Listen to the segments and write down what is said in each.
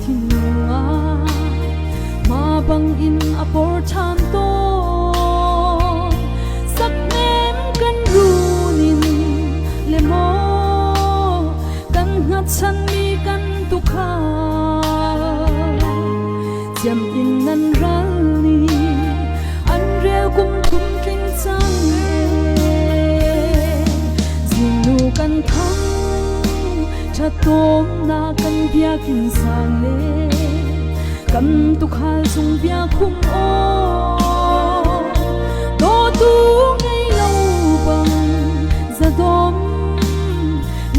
thi nua ma bang in apor than to sak nem kan runin le mo kan ngat chan mi kan tu kha jam in nan rani an reo kum thum king chang zinu kan thang cha tom na kan bia kin sang le kan tu khal sung bia khum o to tu ngei lo bang za dom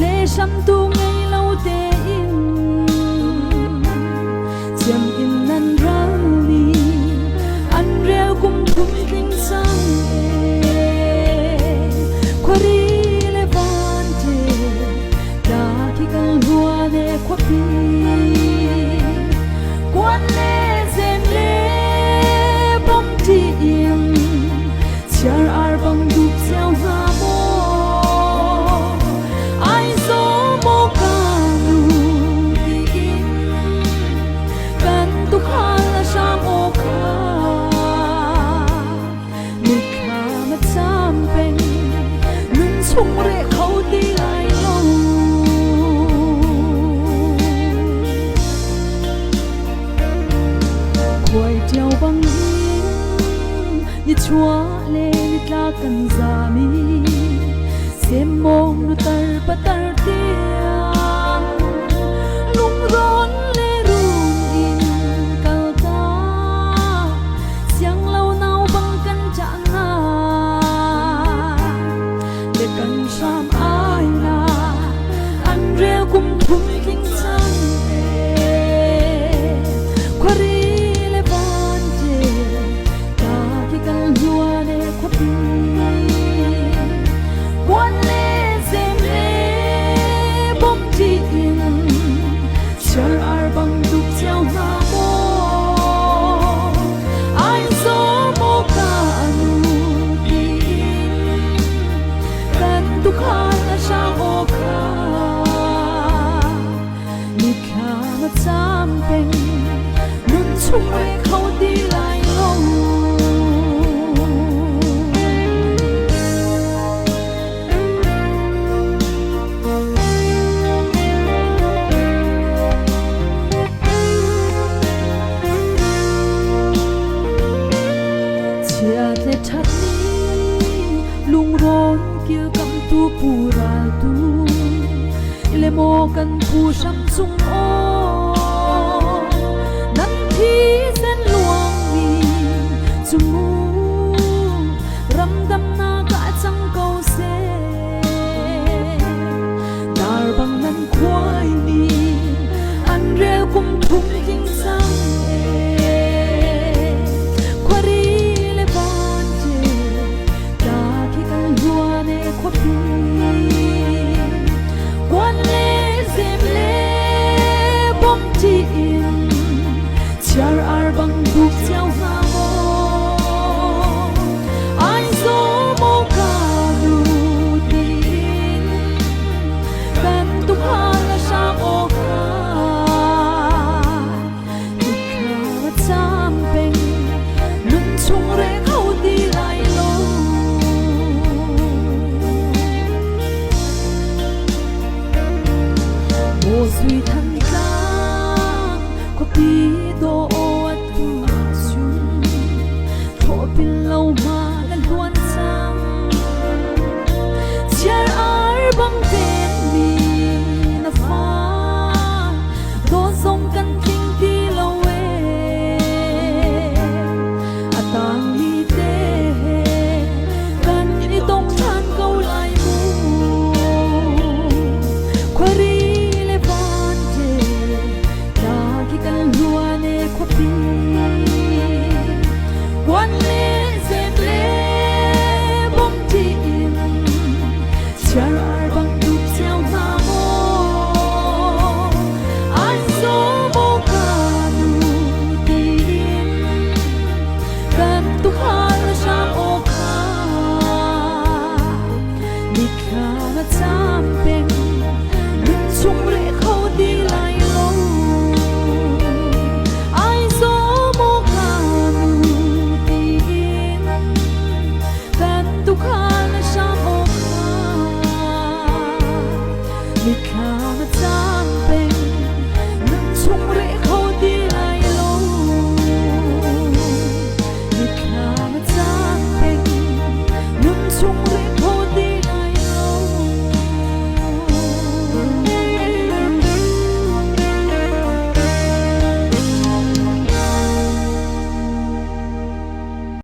le sham tu ngei lo te in jam in nan rani an reo kum thum king sang khwari le vante da ki kal hua de khwapi quan le zen le bom ti im char ar bang du chao ha mo ai zo mo ka nu ti in kan tu kha la sha mo kha ni kha ma cham pen nun chung re khau ti lai lo khoi tiao bang in ni chua le ni tla kan za mi sem mong nu tar pa tar tia lung ron le run in kal ta siang lau nau bang kan cha na le kan sham ai na an reo kum thum king sang khwari le vante ta ki kal hua le khwapi quan le zem le bom ti in char ar bang du chao ha mo ai zo mo ka nu ti in kan tu kha la sha o kha ni kha ma cham pen nun chung re khau ti lai lo chia te that ni lung ron kil kam tu pura tu le mo kan pu sam chung o nan thi sen luang mi chumu ram dam na ka chang kau se dar bang nan khwai mi an reo kum thum king sang khwari le vante da ki kal hua ne khwapi quan le zem le bom ti in char ar bang du chao ha mo ai zo mo ka nu ti in kan tu kha la sha o kha ni kha ma cham pen nun chung re khau ti lai lo mo sui than ka ko pi do at tu sun tho pin lo ma la luan sang char ar bang pen mi na fa do song kan king ti lo we atang ni te kan ni tong than kau lai mu khwari le vante da ki kal hua ne khwapi quan le zem le bom ti in char ar bang du chao ha mo ai zo mo ka nu ti in kan tu kha la sha o kha ni kha ma cha